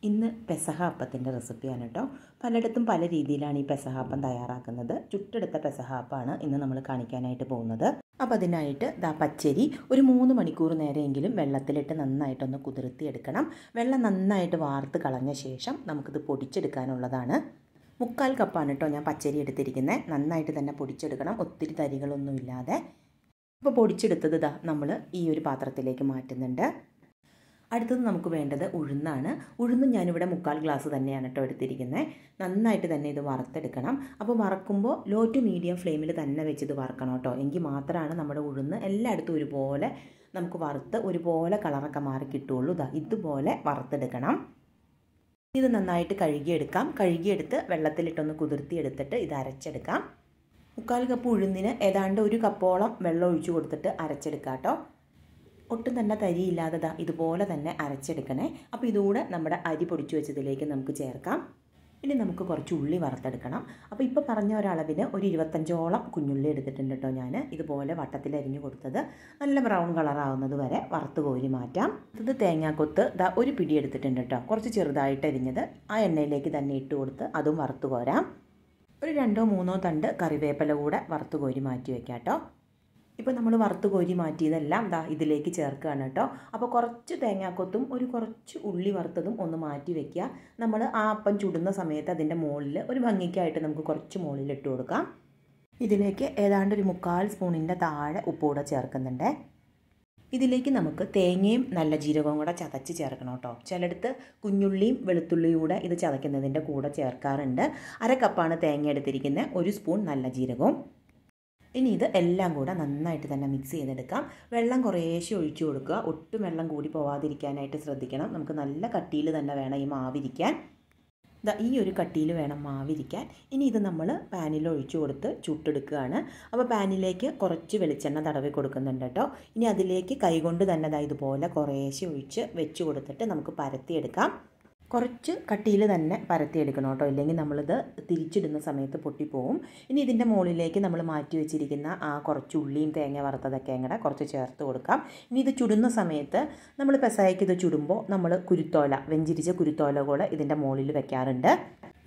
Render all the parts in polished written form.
ഇന്ന് പെസഹ അപ്പത്തിൻ്റെ റെസിപ്പിയാണ് കേട്ടോ. പലയിടത്തും പല രീതിയിലാണ് ഈ പെസഹ അപ്പം തയ്യാറാക്കുന്നത്. ചുട്ടെടുത്ത പെസഹ അപ്പമാണ് ഇന്ന് നമ്മൾ കാണിക്കാനായിട്ട് പോകുന്നത്. അപ്പോൾ അതിനായിട്ട് പച്ചരി ഒരു 3 മണിക്കൂർ നേരമെങ്കിലും വെള്ളത്തിലിട്ട് നന്നായിട്ടൊന്ന് കുതിർത്തിയെടുക്കണം. വെള്ളം നന്നായിട്ട് വാർത്ത് കളഞ്ഞ ശേഷം നമുക്കിത് പൊടിച്ചെടുക്കാനുള്ളതാണ്. 3/4 കപ്പാണ് കേട്ടോ ഞാൻ പച്ചരി എടുത്തിരിക്കുന്നത്. നന്നായിട്ട് തന്നെ പൊടിച്ചെടുക്കണം, ഒത്തിരി തരികളൊന്നുമില്ലാതെ. അപ്പോൾ പൊടിച്ചെടുത്തത് നമ്മൾ ഈ ഒരു പാത്രത്തിലേക്ക് മാറ്റുന്നുണ്ട്. അടുത്തത് നമുക്ക് വേണ്ടത് ഉഴുന്നാണ്. ഉഴുന്ന് ഞാനിവിടെ 3/4 ഗ്ലാസ് തന്നെയാണ് കേട്ടോ എടുത്തിരിക്കുന്നത്. നന്നായിട്ട് തന്നെ ഇത് വറുത്തെടുക്കണം. അപ്പോൾ വറക്കുമ്പോൾ ലോ ടു മീഡിയം ഫ്ലെയിമിൽ തന്നെ വെച്ചിത് വറക്കണം കേട്ടോ. എങ്കിൽ മാത്രമാണ് നമ്മുടെ ഉഴുന്ന് എല്ലായിടത്തും ഒരുപോലെ നമുക്ക് വറുത്ത് ഒരുപോലെ കളറൊക്കെ മാറി കിട്ടുള്ളൂ. ഇതുപോലെ വറുത്തെടുക്കണം. ഇത് നന്നായിട്ട് കഴുകിയെടുക്കാം. കഴുകിയെടുത്ത് വെള്ളത്തിലിട്ടൊന്ന് കുതിർത്തിയെടുത്തിട്ട് ഇത് അരച്ചെടുക്കാം. 3/4 കപ്പ് ഉഴുന്നിന് ഏതാണ്ട് 1 കപ്പോളം വെള്ളം ഒഴിച്ചു കൊടുത്തിട്ട് അരച്ചെടുക്കാം കേട്ടോ. ഒട്ടും തന്നെ തരിയില്ലാതെ ഇതുപോലെ തന്നെ അരച്ചെടുക്കണേ. അപ്പോൾ ഇതുകൂടെ നമ്മുടെ അരി പൊടിച്ചു വെച്ചതിലേക്ക് നമുക്ക് ചേർക്കാം. ഇനി നമുക്ക് കുറച്ച് ഉള്ളി വറുത്തെടുക്കണം. അപ്പോൾ ഇപ്പോൾ പറഞ്ഞ ഒരളവിന് ഒരു 25ഓളം കുഞ്ഞുള്ളി എടുത്തിട്ടുണ്ട് കേട്ടോ ഞാൻ. ഇതുപോലെ വട്ടത്തിൽ അരിഞ്ഞു കൊടുത്തത് നല്ല ബ്രൗൺ കളറാവുന്നത് വരെ വറുത്ത് കോരി മാറ്റാം. ഇത് തേങ്ങാക്കൊത്ത് ഒരു പിടി എടുത്തിട്ടുണ്ട് കേട്ടോ. കുറച്ച് ചെറുതായിട്ട് അരിഞ്ഞത് ആ എണ്ണയിലേക്ക് തന്നെ ഇട്ട് കൊടുത്ത് അതും വറുത്ത് കോരാം. ഒരു 2-3 തണ്ട് കറിവേപ്പില കൂടെ വറുത്ത് കോരി മാറ്റി വയ്ക്കാം കേട്ടോ. ഇപ്പോൾ നമ്മൾ വറുത്ത് കോരി മാറ്റിയതെല്ലാം ഇതിലേക്ക് ചേർക്കുകയാണ് കേട്ടോ. അപ്പോൾ കുറച്ച് തേങ്ങാക്കൊത്തും കുറച്ച് ഉള്ളി വറുത്തതും ഒന്ന് മാറ്റി വയ്ക്കുക. നമ്മൾ ആ അപ്പം ചുടുന്ന സമയത്ത് അതിൻ്റെ മുകളിൽ ഒരു ഭംഗിക്കായിട്ട് നമുക്ക് കുറച്ച് മുകളിൽ ഇട്ട് കൊടുക്കാം. ഇതിലേക്ക് ഏതാണ്ട് ഒരു 3/4 സ്പൂണിൻ്റെ താഴെ ഉപ്പുകൂടെ ചേർക്കുന്നുണ്ട്. ഇതിലേക്ക് നമുക്ക് തേങ്ങയും നല്ല ജീരകവും കൂടെ ചതച്ച് ചേർക്കണം കേട്ടോ. ചിലടത്ത് കുഞ്ഞുള്ളിയും വെളുത്തുള്ളിയും കൂടെ ഇത് ചതയ്ക്കുന്നതിൻ്റെ കൂടെ ചേർക്കാറുണ്ട്. 1/2 കപ്പാണ് തേങ്ങ എടുത്തിരിക്കുന്നത്, 1 സ്പൂൺ നല്ല ജീരകവും. ഇനി ഇത് എല്ലാം കൂടെ നന്നായിട്ട് തന്നെ മിക്സ് ചെയ്തെടുക്കാം. വെള്ളം കുറേശ്ശെ ഒഴിച്ചു കൊടുക്കുക. ഒട്ടും വെള്ളം കൂടി പോവാതിരിക്കാനായിട്ട് ശ്രദ്ധിക്കണം. നമുക്ക് നല്ല കട്ടിയിൽ തന്നെ വേണം ഈ മാവിരിക്കാൻ. ഈ ഒരു കട്ടിയിൽ വേണം മാവിരിക്കാൻ. ഇനി ഇത് നമ്മൾ പാനിൽ ഒഴിച്ചു കൊടുത്ത് ചുട്ടെടുക്കുകയാണ്. അപ്പോൾ പാനിലേക്ക് കുറച്ച് വെളിച്ചെണ്ണ തടവി കൊടുക്കുന്നുണ്ട് കേട്ടോ. ഇനി അതിലേക്ക് കൈകൊണ്ട് തന്നെ ഇതുപോലെ കുറേശ്ശെ ഒഴിച്ച് വെച്ച് കൊടുത്തിട്ട് നമുക്ക് പരത്തിയെടുക്കാം. കുറച്ച് കട്ടിയിൽ തന്നെ പരത്തിയെടുക്കണം കേട്ടോ, ഇല്ലെങ്കിൽ നമ്മളിത് തിരിച്ചിടുന്ന സമയത്ത് പൊട്ടിപ്പോവും. ഇനി ഇതിൻ്റെ മുകളിലേക്ക് നമ്മൾ മാറ്റി വെച്ചിരിക്കുന്ന ആ കുറച്ച് ഉള്ളിയും തേങ്ങ വറുത്തതൊക്കെ കൂടെ കുറച്ച് ചേർത്ത് കൊടുക്കാം. ഇനി ഇത് ചുടുന്ന സമയത്ത് നമ്മൾ പെസഹയ്ക്ക് ഇത് ചുടുമ്പോൾ നമ്മൾ കുരുത്തോല, വെഞ്ചിരിച്ച കുരുത്തോല കൂടെ ഇതിൻ്റെ മുകളിൽ വെക്കാറുണ്ട്.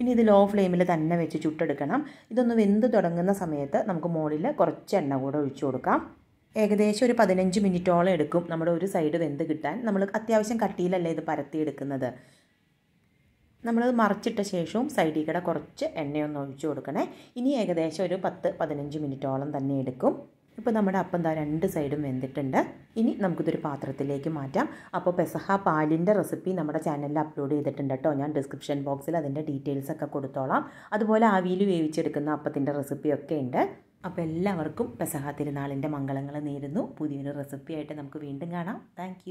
ഇനി ഇത് ലോ ഫ്ലെയിമിൽ തന്നെ വെച്ച് ചുട്ടെടുക്കണം. ഇതൊന്ന് വെന്ത് തുടങ്ങുന്ന സമയത്ത് നമുക്ക് മുകളിൽ കുറച്ച് എണ്ണ കൂടെ ഒഴിച്ചു കൊടുക്കാം. ഏകദേശം ഒരു 15 മിനിറ്റോളം എടുക്കും നമ്മുടെ ഒരു സൈഡ് വെന്ത് കിട്ടാൻ. നമ്മൾ അത്യാവശ്യം കട്ടിയിലല്ലേ ഇത് പരത്തിയെടുക്കുന്നത്. നമ്മളത് മറിച്ചിട്ട ശേഷവും സൈഡിൽ കൂടെ കുറച്ച് എണ്ണയൊന്ന് ഒഴിച്ചു കൊടുക്കണേ. ഇനി ഏകദേശം ഒരു 10-15 മിനിറ്റോളം തന്നെ എടുക്കും. ഇപ്പോൾ നമ്മുടെ അപ്പം 2 സൈഡും വെന്തിട്ടുണ്ട്. ഇനി നമുക്കിതൊരു പാത്രത്തിലേക്ക് മാറ്റാം. അപ്പോൾ പെസഹ പാലിൻ്റെ റെസിപ്പി നമ്മുടെ ചാനലിൽ അപ്ലോഡ് ചെയ്തിട്ടുണ്ട് കേട്ടോ. ഞാൻ ഡിസ്ക്രിപ്ഷൻ ബോക്സിൽ അതിൻ്റെ ഡീറ്റെയിൽസൊക്കെ കൊടുത്തോളാം. അതുപോലെ ആവിയിൽ വേവിച്ചെടുക്കുന്ന അപ്പത്തിൻ്റെ റെസിപ്പിയൊക്കെ ഉണ്ട്. അപ്പോൾ എല്ലാവർക്കും പെസഹ തിരുനാളിൻ്റെ മംഗളങ്ങൾ നേരുന്നു. പുതിയൊരു റെസിപ്പിയായിട്ട് നമുക്ക് വീണ്ടും കാണാം. താങ്ക്